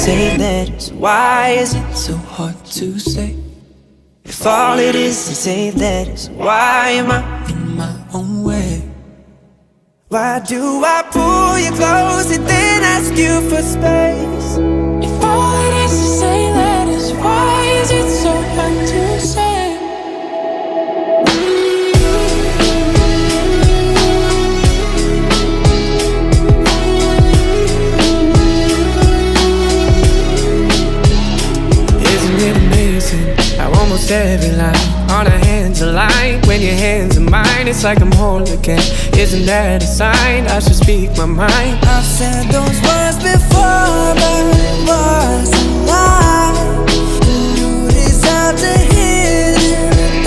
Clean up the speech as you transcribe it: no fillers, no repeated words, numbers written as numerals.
say letters? Why is it so hard to say? If all it is say letters, why am I in my own way? Why do I pull you close and then ask you for space? If all it is say letters, why is it so hard to say? Almost every line on our hands align. When your hands are mine, it's like I'm whole again. Isn't that a sign? I should speak my mind. I've said those words before, but